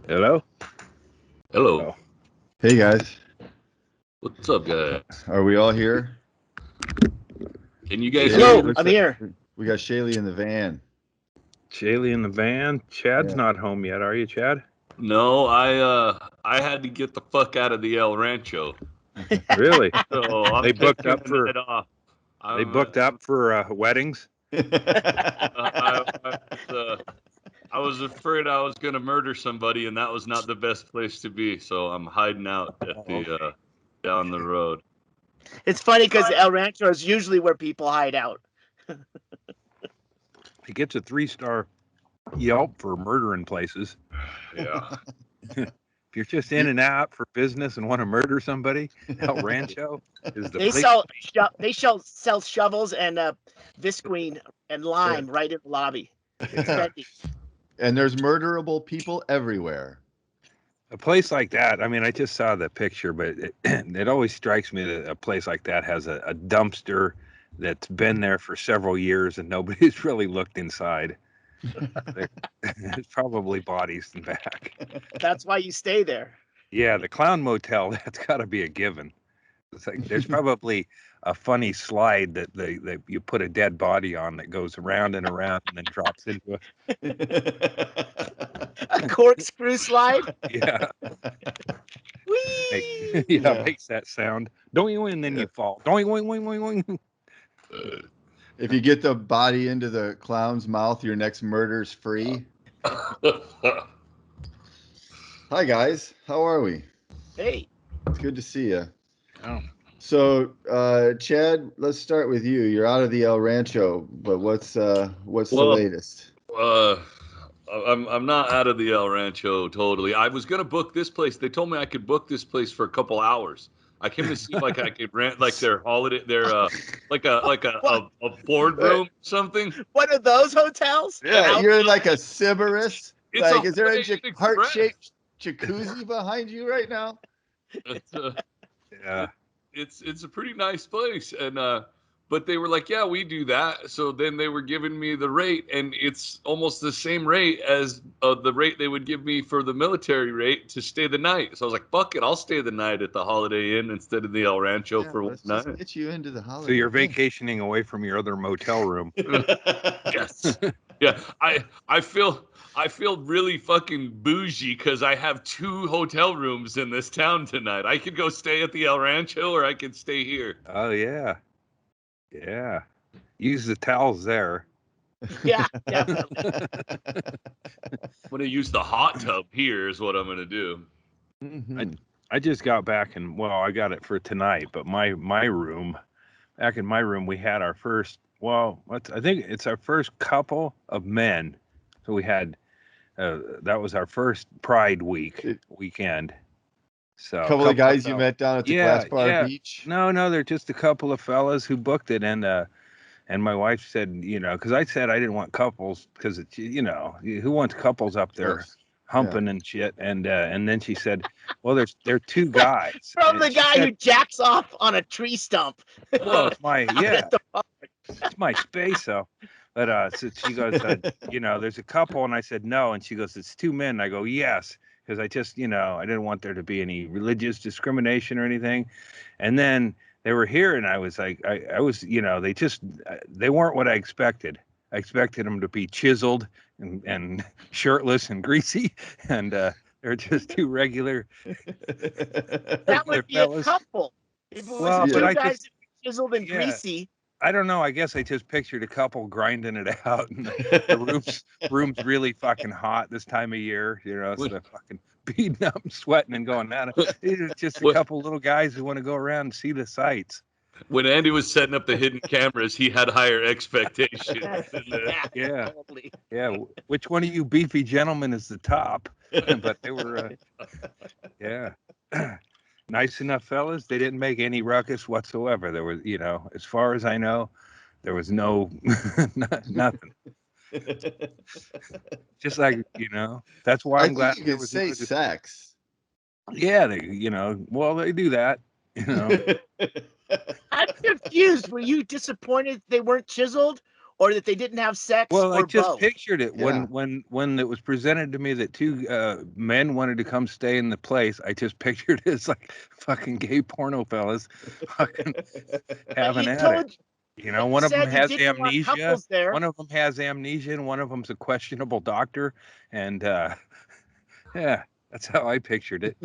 Hello? Hello. Oh, Hey guys, What's up, guys? are we all here? Can you guys Shaylee, hear it me? Hello, looks I'm like here. we got Shaylee in the van. Chaille in the van. Chad's Yeah. not home yet, are you, Chad? No, I had to get the fuck out of the El Rancho, Really? so I'm They booked taking up the for night off. they booked up for weddings. I was afraid I was gonna murder somebody, and that was not the best place to be. So I'm hiding out at Oh, the down the road. It's funny because El Rancho is usually where people hide out. He gets a 3-star Yelp for murdering places. Yeah. If you're just in and out for business and want to murder somebody, El Rancho is the They place. sell shovels and visqueen and lime right in the lobby. It's trendy. And there's murderable people everywhere. A place like that. I mean, I just saw the picture, but it always strikes me that a place like that has a dumpster that's been there for several years and nobody's really looked inside. It's probably bodies in back. That's why you stay there. Yeah, the clown motel, that's got to be a given. It's like there's probably a funny slide that you put a dead body on that goes around and around and then drops into A corkscrew slide. yeah, Whee! Yeah. makes that sound. Doing and then you fall. Doing. If you get the body into the clown's mouth, your next murder's free. Hi guys, how are we? Hey, It's good to see you. Oh. So, Chad, let's start with you. You're out of the El Rancho, but what's the Well, latest? I'm not out of the El Rancho totally. I was gonna book this place. They told me I could book this place for a couple hours. I came to see like I could rent like their holiday, like a boardroom something. what are those hotels? Yeah, Out- you're like a Sybaris. It's Like, a is there a Holiday Inn heart-shaped jacuzzi behind you right now? It's, Yeah. it's a pretty nice place, and but they were like, yeah, we do that. So then they were giving me the rate, and it's almost the same rate as the rate they would give me for the military rate to stay the night. So I was like, fuck it, I'll stay the night at the Holiday Inn instead of the El Rancho Yeah, for one let's just night. get you into the So holiday. you're vacationing away from your other motel room. Yes. Yeah, I feel really fucking bougie because I have 2 hotel rooms in this town tonight. I could go stay at the El Rancho or I could stay here. Oh yeah. Yeah. Use the towels there. Yeah, definitely. I'm gonna use the hot tub here is what I'm gonna do. Mhm. I just got back and well, I got it for tonight, but my room, back in my room, we had our first. Well, I think it's our first couple of men. So we had that was our first Pride weekend. So Couple of guys you fellas. met down at the Yeah, Glass Bar yeah. Beach. No, they're just a couple of fellas who booked it, and my wife said, because I said I didn't want couples because it's who wants couples up there Gross. humping and shit, and then she said, well, they're 2 guys. From And the she guy said, who jacks off on a tree stump. well, it's my At the park. it's my space, so. But so she goes, there's a couple, and I said no, and she goes, it's 2 men. And I go, yes, because I just, I didn't want there to be any religious discrimination or anything. And then they were here, and I was like, I was, they weren't what I expected. I expected them to be chiseled and shirtless and greasy, and they're just 2 regular That would be fellas. a couple. If it was Well, two but I guys just- that were chiseled and yeah. greasy. I don't know. I guess I just pictured a couple grinding it out, and the room's really fucking hot this time of year. So they're fucking beating up, and sweating, and going at it. It's just a What- couple little guys who want to go around and see the sights. When Andy was setting up the hidden cameras, he had higher expectations. Yeah. Totally. Yeah. Which one of you beefy gentlemen is the top? But they were, yeah. Nice enough fellas. They didn't make any ruckus whatsoever. There was, as far as I know, there was no nothing. Just like, that's why I I'm glad think you there could was say no sex. yeah, they do that, I'm confused. Were you disappointed they weren't chiseled, or that they didn't have sex, Well, I or just both? pictured it Yeah. when it was presented to me that two men wanted to come stay in the place. I just pictured it as like fucking gay porno fellas fucking But having you at it. told, You know, but you one of them said you has didn't want amnesia. couples there. One of them has amnesia, and one of them's a questionable doctor. And yeah, that's how I pictured it.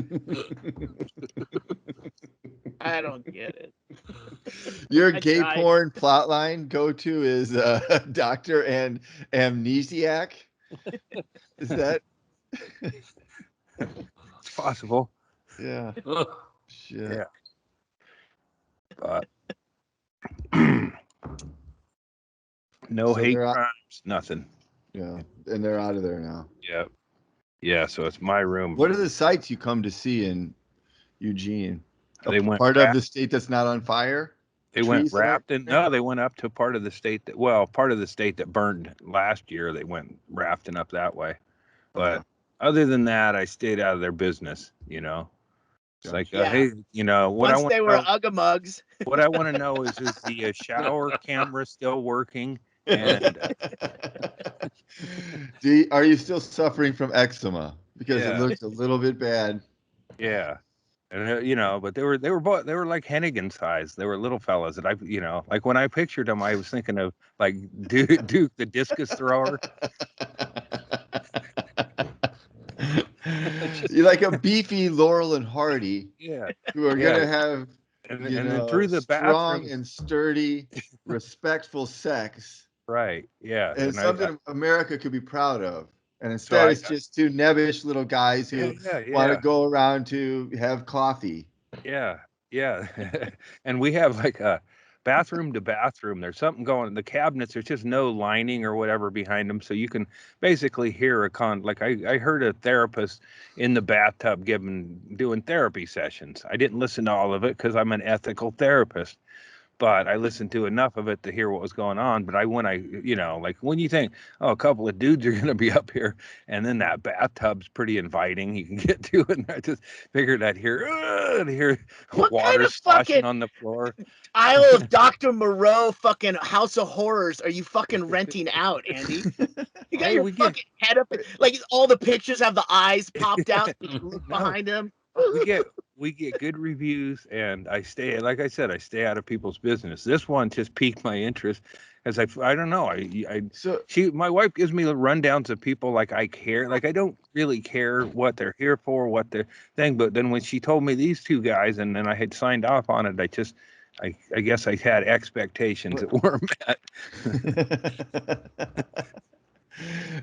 I don't get it. Your I gay tried. porn plotline go-to is doctor and amnesiac. Is that? It's possible. Yeah. Shit. Yeah. But no So hate they're out- crimes, nothing. Yeah, and they're out of there now. Yeah. Yeah, so it's my room. What are the sites you come to see in Eugene? They went Part of the state that's not on fire? They went Trees that aren't- rafting. No, they went up to part of the state that burned last year. They went rafting up that way. But other than that, I stayed out of their business, you know. It's like, Yeah. hey, you know, Once they were Uggamugs. what I want to know is the shower camera still working? And Are you still suffering from eczema? Because it Yeah. looks a little bit bad. yeah. And you know, but they were like Hennigan size. They were little fellas that like when I pictured them, I was thinking of like Duke the discus thrower. You're like a beefy Laurel and Hardy Yeah. who are Yeah. gonna have And you then know, through the strong bathroom. and sturdy, respectful sex, Right. Yeah. and And something America could be proud of. And instead, it's just two nebbish little guys who want to go around to have coffee. Yeah. Yeah. And we have like a bathroom to bathroom. There's something going. The cabinets, there's just no lining or whatever behind them. So you can basically hear I heard a therapist in the bathtub doing therapy sessions. I didn't listen to all of it because I'm an ethical therapist. But I listened to enough of it to hear what was going on. But when you think, oh, a couple of dudes are going to be up here, and then that bathtub's pretty inviting, you can get to it. And I just figured I'd hear What water kind of sloshing fucking on the floor. Isle of Dr. Moreau fucking House of Horrors are you fucking renting out, Andy? You got Hey, your we get- fucking head up, like all the pictures have the eyes popped out behind him. We get good reviews, and I stay, like I said, I stay out of people's business. This one just piqued my interest, as I don't know, my wife gives me the rundowns of people like I care, like I don't really care what they're here for, what their thing, but then when she told me these two guys, and then I had signed off on it, I guess I had expectations that weren't met.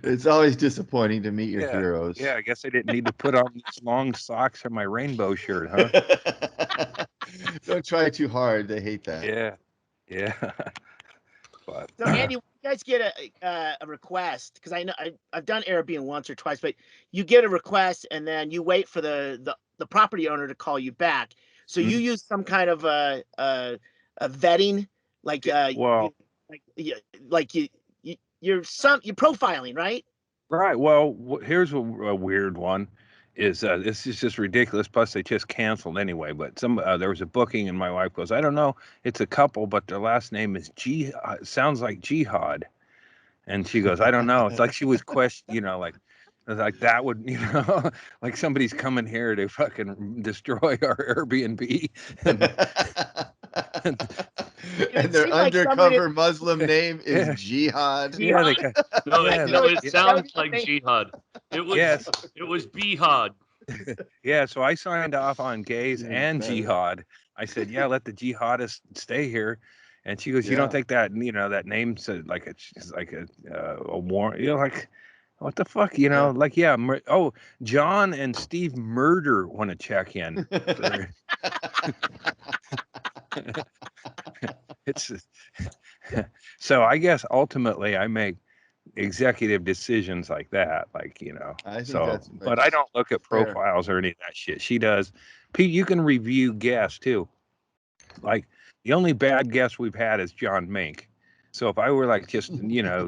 It's always disappointing to meet your heroes. Yeah, I guess I didn't need to put on these long socks or my rainbow shirt, huh? Don't try too hard. They hate that. Yeah. But So Andy, when you guys get a request, because I know I've done Airbnb once or twice, but you get a request and then you wait for the property owner to call you back. So you use some kind of a vetting, like you're profiling, right? Right. Well, here's a weird one. Is this is just ridiculous? Plus, they just canceled anyway. But there was a booking, and my wife goes, "I don't know. It's a couple, but their last name is sounds like Jihad." And she goes, "I don't know." It's like she was like that would, like somebody's coming here to fucking destroy our Airbnb. And their undercover Muslim name is Jihad. No, it sounds like Jihad. It was Bihad. Yeah, so I signed off on gays and jihad. I said, yeah, let the jihadists stay here. And she goes, you don't think that, that name's like a war, like, what the fuck, like, John and Steve Murder want to check in. So I guess ultimately I make executive decisions like that, like, but I don't look at profiles or any of that shit. She does. Pete, you can review guests too. Like the only bad guest we've had is John Mink. So if I were like just,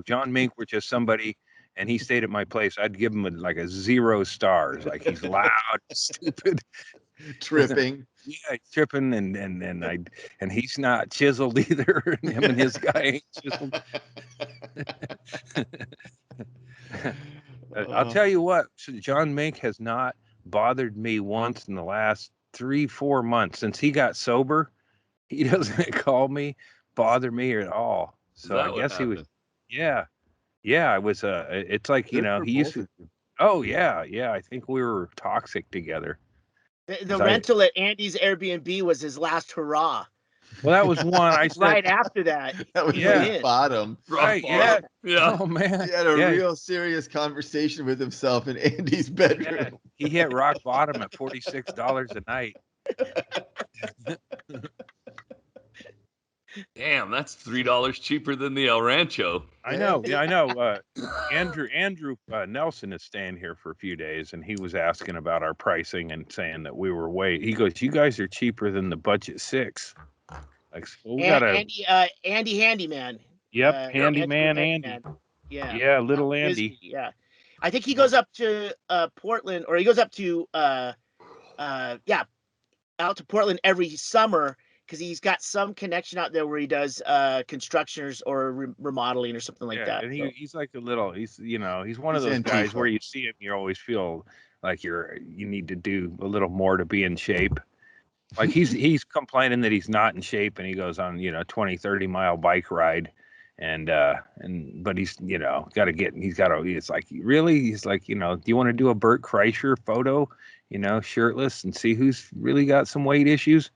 John Mink were just somebody and he stayed at my place, I'd give him like a 0 stars. Like he's loud, stupid, tripping. Yeah, he's tripping, and he's not chiseled either. Him and his guy ain't chiseled. I'll tell you what, John Mink has not bothered me once in the last 3-4 months since he got sober. He doesn't call me, bother me at all. So I guess he was, yeah. It was, it's like, you know, he used to, oh yeah. I think we were toxic together. The rental at Andy's Airbnb was his last hurrah. Well, that was one I said. Right after that. That was his bottom. Right, yeah. Oh, man. He had a real serious conversation with himself in Andy's bedroom. Yeah. He hit rock bottom at $46 a night. Damn, that's $3 cheaper than the El Rancho. I know. Yeah, I know. Andrew Nelson is staying here for a few days, and he was asking about our pricing and saying that we were he goes, "You guys are cheaper than the budget 6." Like, well, we Andy Handyman. Yep, Handyman Andy. Yeah, little Andy. Yeah, I think he goes up to Portland, or he goes up to out to Portland every summer because he's got some connection out there where he does constructions or remodeling or something like that. And he's like he's one of those guys where you see him, you always feel like you need to do a little more to be in shape. Like he's complaining that he's not in shape, and he goes on 20-30 mile bike ride, but he's it's like, really, he's like, do you want to do a Bert Kreischer photo, shirtless, and see who's really got some weight issues?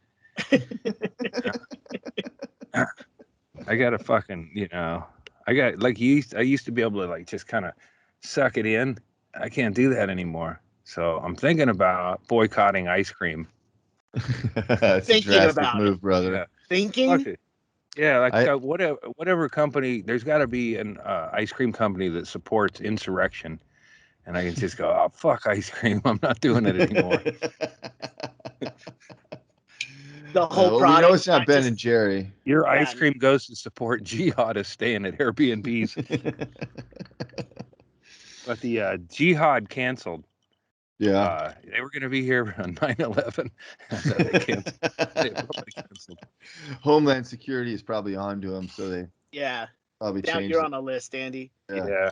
I got to fucking I got like I used to be able to like just kind of suck it in. I can't do that anymore, so I'm thinking about boycotting ice cream. Thinking a drastic move, brother. Yeah. Thinking? Yeah, like whatever company. There's got to be an ice cream company that supports insurrection, and I can just go, oh fuck ice cream. I'm not doing it anymore. The whole product. We know it's not Ben and Jerry. Your ice cream goes to support Jihad staying at Airbnbs. But the Jihad canceled. Yeah. They were going to be here on 9/11. They canceled. Homeland Security is probably on to them, so they probably changed. You're on a list, Andy. Yeah.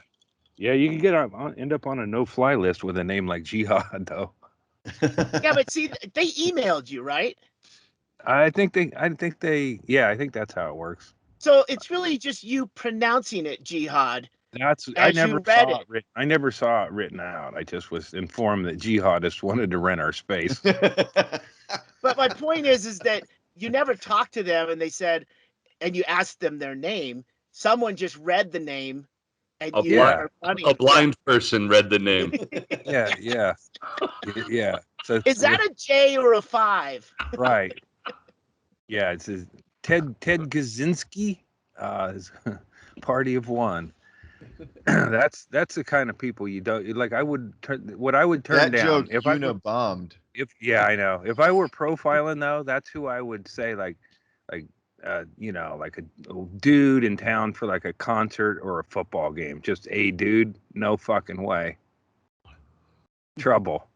You can end up on a no-fly list with a name like Jihad, though. Yeah, but see, they emailed you, right? I think that's how it works. So it's really just you pronouncing it Jihad. I never saw it written out. I just was informed that jihadists wanted to rent our space. But my point is that you never talked to them, and they said, and you asked them their name. Someone just read the name, and a blind person read the name. Yeah. So is that a J or a 5? Right. Yeah, it's Ted Kaczynski, party of one. That's the kind of people you don't like. I would turn that down joke if I bombed. I know. If I were profiling though, that's who I would say like a dude in town for like a concert or a football game. Just a dude, no fucking way. Trouble,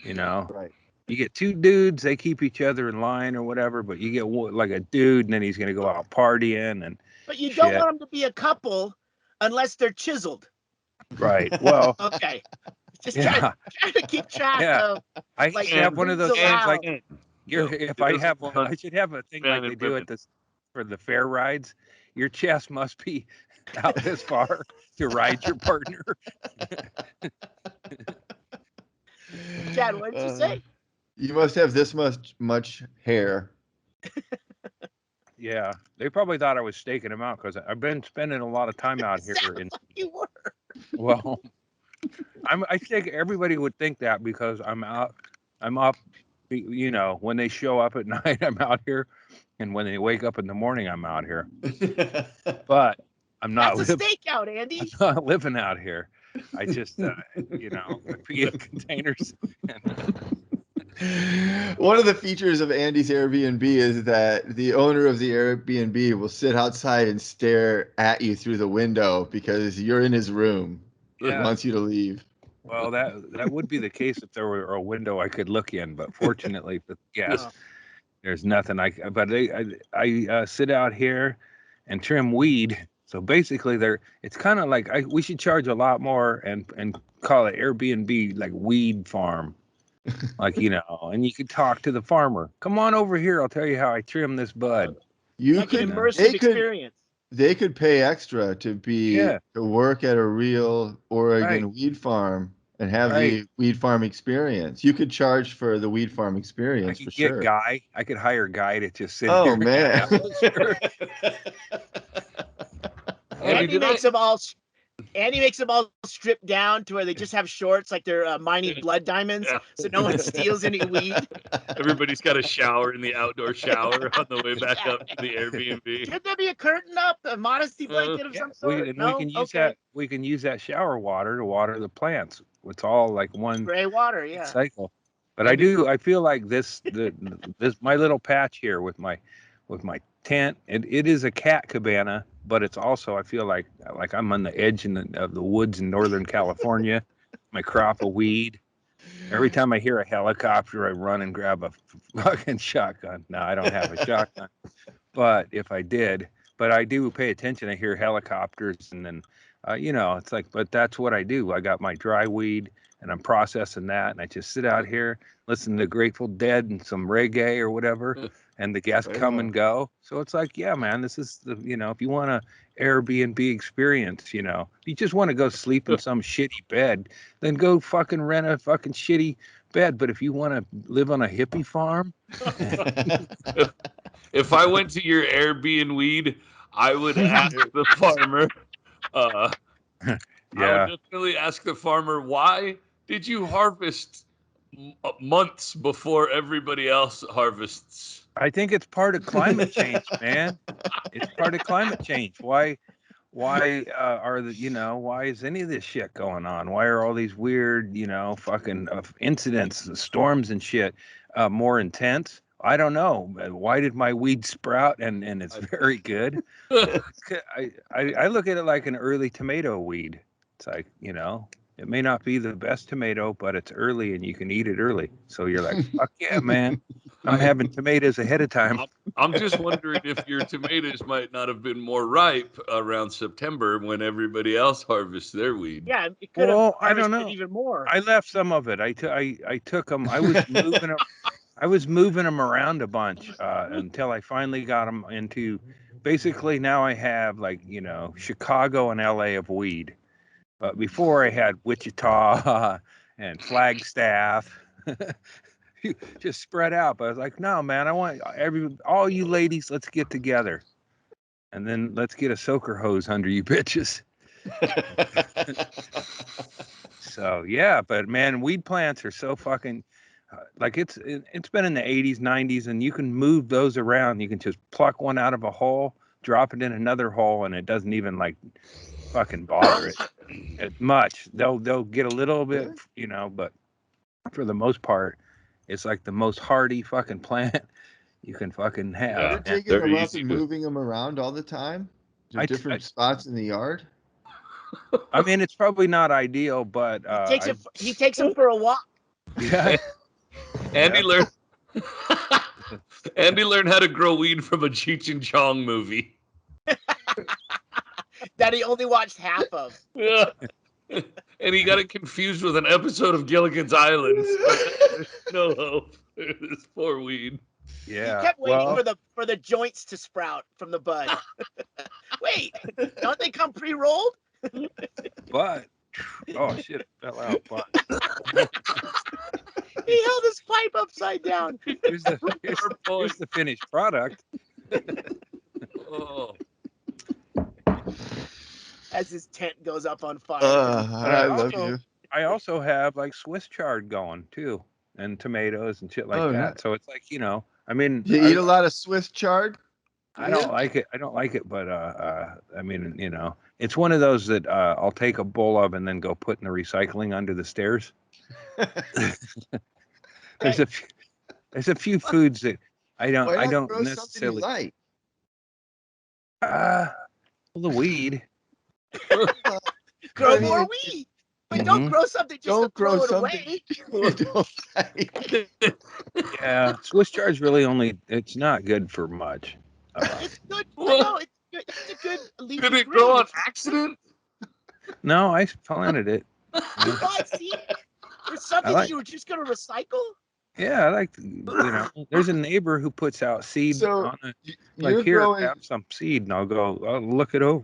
Right. You get 2 dudes, they keep each other in line or whatever, but you get like a dude, and then he's gonna go out partying But you don't want them to be a couple unless they're chiseled. Right. Well. Okay. Just try to keep track of. I should have one of those things like I should have a thing like they do at for the fair rides. Your chest must be out this far to ride your partner. Chad, what did you say? You must have this much hair. Yeah, they probably thought I was staking them out because I've been spending a lot of time out here. You were. Well, I think everybody would think that because I'm up. When they show up at night, I'm out here, and when they wake up in the morning, I'm out here. But I'm not. That's a stakeout, Andy. I'm not living out here. I just, be in containers. One of the features of Andy's Airbnb is that the owner of the Airbnb will sit outside and stare at you through the window because you're in his room. He wants you to leave. Well, that would be the case if there were a window I could look in, but fortunately, there's nothing. But I sit out here and trim weed So basically, it's kind of like we should charge a lot more and call it Airbnb like weed farm, like and you could talk to the farmer. Come on over here, I'll tell you how I trim this bud. You Like could, an immersive experience. They could pay extra to work at a real Oregon weed farm and have the weed farm experience. You could charge for the weed farm experience for sure. I could hire Guy to just sit here. Oh man. Andy makes them all stripped down to where they just have shorts, like they're mining blood diamonds, so no one steals any weed. Everybody's got a shower in the outdoor shower on the way back up to the Airbnb. Should there be a curtain up, a modesty blanket of some sort? We can use that shower water to water the plants. It's all like one gray water, cycle. But I feel like this my little patch here with my tent. It is a cat cabana, but it's also, I feel like I'm on the edge of the woods in Northern California. My crop of weed. Every time I hear a helicopter, I run and grab a fucking shotgun. No, I don't have a shotgun, but if I did, but I do pay attention. I hear helicopters, and then, it's like, but that's what I do. I got my dry weed, and I'm processing that, and I just sit out here, listen to Grateful Dead and some reggae or whatever, and the guests come and go. So it's like, yeah, man, this is the, if you want a Airbnb experience, if you just want to go sleep in some shitty bed, then go fucking rent a fucking shitty bed. But if you want to live on a hippie farm, if I went to your Airbnb, I would ask the farmer. I would definitely ask the farmer, why did you harvest months before everybody else harvests? I think it's part of climate change, man. It's part of climate change. Why why is any of this shit going on? Why are all these weird, fucking incidents, storms and shit more intense? I don't know. Why did my weed sprout? And it's very good. I look at it like an early tomato weed. It's like, it may not be the best tomato, but it's early and you can eat it early. So you're like, fuck yeah, man. I'm having tomatoes ahead of time. I'm just wondering if your tomatoes might not have been more ripe around September when everybody else harvests their weed. Yeah, it could have I don't know. even more. I left some of it. I took them. I was moving them. I was moving them around a bunch until I finally got them into. Basically, now I have Chicago and LA of weed. But before I had Wichita and Flagstaff, just spread out. But I was like, no, man, I want all you ladies, let's get together. And then let's get a soaker hose under you bitches. So, yeah, but man, weed plants are so fucking, it's been in the 80s, 90s, and you can move those around. You can just pluck one out of a hole, drop it in another hole, and it doesn't even fucking bother it much. They'll get a little bit, but for the most part, it's like the most hardy fucking plant you can fucking have. You're digging them up and moving them around all the time to different spots in the yard. I mean, it's probably not ideal, but he takes them for a walk. Yeah. Andy learned how to grow weed from a Cheech and Chong movie. That he only watched half of. Yeah. And he got it confused with an episode of Gilligan's Island. There's no hope. This poor weed. Yeah. He kept waiting for the joints to sprout from the bud. Wait, don't they come pre-rolled? But oh shit, it fell out. But he held his pipe upside down. Here's the finished product. Oh. As his tent goes up on fire. I love you. I also have Swiss chard going too, and tomatoes and shit like that. Nice. So it's I mean, You eat a lot of Swiss chard? I don't like it. I don't like it, but I mean, it's one of those that I'll take a bowl of and then go put in the recycling under the stairs. There's a few foods that I don't grow necessarily like. Well, the weed. Grow more weed. But don't grow something just to throw it away. You don't like. Yeah, Swiss chard's really it's not good for much. It's good. No, That's a good leafy Did it green. grow on accident? No, I planted it. You bought seed for something like- that you were just going to recycle? Yeah, I like, there's a neighbor who puts out seed So, on it. You're Like, here, growing. have some seed, and I'll go, look it over.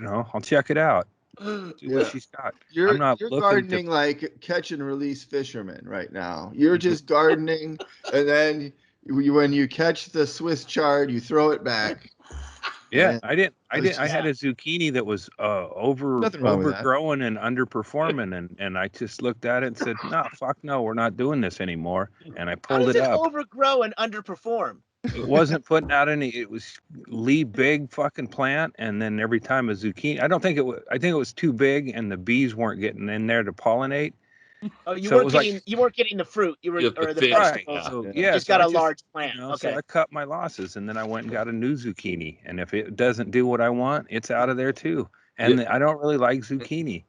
I'll check it out. See Yeah. what she's got. You're I'm not looking gardening to. like catch and release fishermen right now. You're just gardening, and then when you catch the Swiss chard, you throw it back. Yeah, And I didn't. it's I had a zucchini that was Nothing wrong with that. overgrown and underperforming, and I just looked at it and said, "No, fuck no, we're not doing this anymore." And I How pulled does it it up. overgrow and underperform? It wasn't putting out any. It was big fucking plant, and then every time a zucchini, I don't think it was. I think it was too big, and the bees weren't getting in there to pollinate. Oh, you So it weren't was like- getting you weren't getting the fruit. You were You have to or the finish it, vegetables. yeah. So Yeah. yeah, Just so got I a large plant. So Okay. I cut my losses, and then I went and got a new zucchini. And if it doesn't do what I want, it's out of there too. And I don't really like zucchini,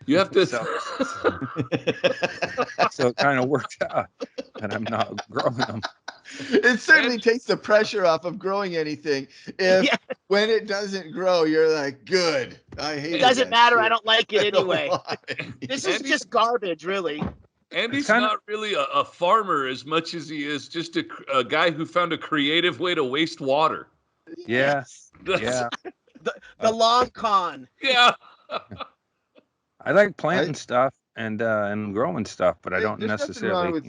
You have to. So it kind of worked out that I'm not growing them. it certainly takes the pressure off of growing anything. If Yeah. when it doesn't grow, you're like, good. I hate It doesn't matter. I don't like it I don't anyway. like it. This is just garbage, really. Andy's kinda- not really a farmer as much as he is just a guy who found a creative way to waste water. Yeah, That's- yeah. The long con. Yeah. I like planting stuff and growing stuff, but I Hey, don't there's nothing necessarily, wrong with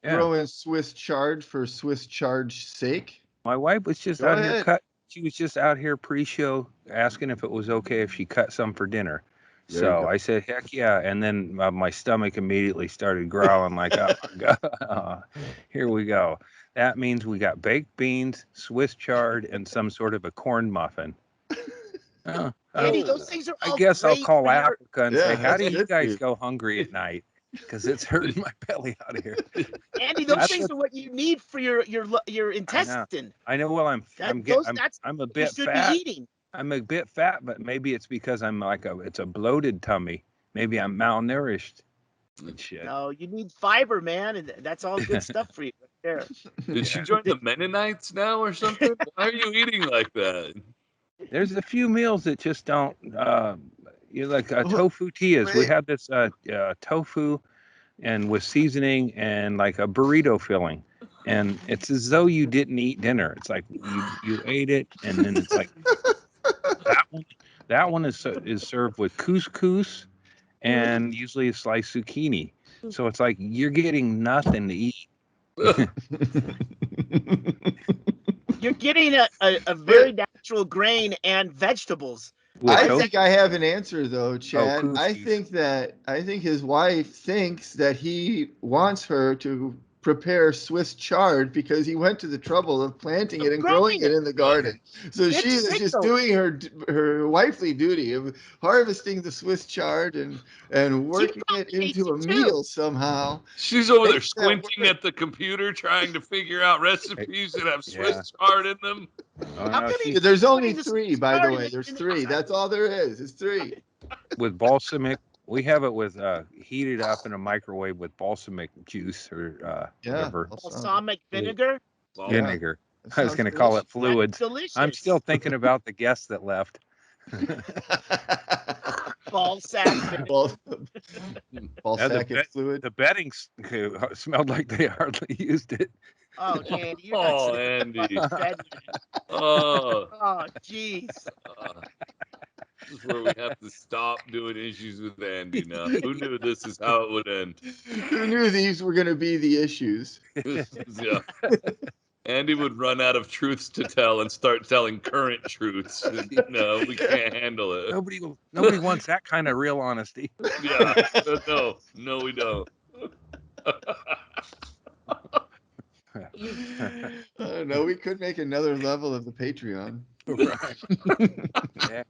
Yeah. growing Swiss chard for Swiss chard's sake. My wife was just Go out here ahead. She was just out here pre-show asking if it was okay if she cut some for dinner. There you So go. I said, heck yeah. And then my stomach immediately started growling like, oh my God, here we go. That means we got baked beans, Swiss chard, and some sort of a corn muffin. Oh, Andy, those things are all I guess I'll great call for your- Africa and Yeah, say, how that's do you good for guys you. go hungry at night? Because it's hurting my belly out here. Andy, those That's things are what you need for your intestine. I know. Well, I'm That's a what you bit should fat. be eating. I'm a bit fat, but maybe it's because I'm it's a bloated tummy. Maybe I'm malnourished and shit. No, you need fiber, man, and that's all good stuff for you right there. Did she join the Mennonites now or something? Why are you eating like that? There's a few meals that just don't. Like tofu tias. We wait. had this tofu, and with seasoning and like a burrito filling, and it's as though you didn't eat dinner. It's like you ate it, and then it's like that one is served with couscous and usually a sliced zucchini. So it's like you're getting nothing to eat. You're getting a very natural grain and vegetables. With I tofu. think I have an answer though, Chad. I couscous. think his wife thinks that he wants her to prepare Swiss chard because he went to the trouble of planting it and growing it in the garden. So It's she is sick, just though. doing her wifely duty of harvesting the Swiss chard and working it into a tasty, too. meal somehow. She's over there Makes that squinting work. at the computer trying to figure out recipes that have Yeah. Swiss chard in them. Oh, How no, come she- he- There's only putting the 3, Swiss by the chard way. in There's the 3. That's all there is. It's 3. with balsamic. We have it with heated up in a microwave with balsamic juice or whatever Balsamic vinegar. Yeah. vinegar. That I was sounds going to call it That's fluids. delicious. I'm still thinking about the guests that left. Ball sack vinegar. Ball Yeah, the sack bet- fluid. The bedding smelled like they hardly used it. Oh, Andy, you're Oh, not Andy. bed. Oh, Oh, jeez. this is where we have to stop doing issues with Andy now. Who knew this is how it would end? Who knew these were going to be the issues? Yeah. Andy would run out of truths to tell and start telling current truths. No, we can't handle it. Nobody wants that kind of real honesty. Yeah. No, we don't. I don't know. We could make another level of the Patreon. Yeah.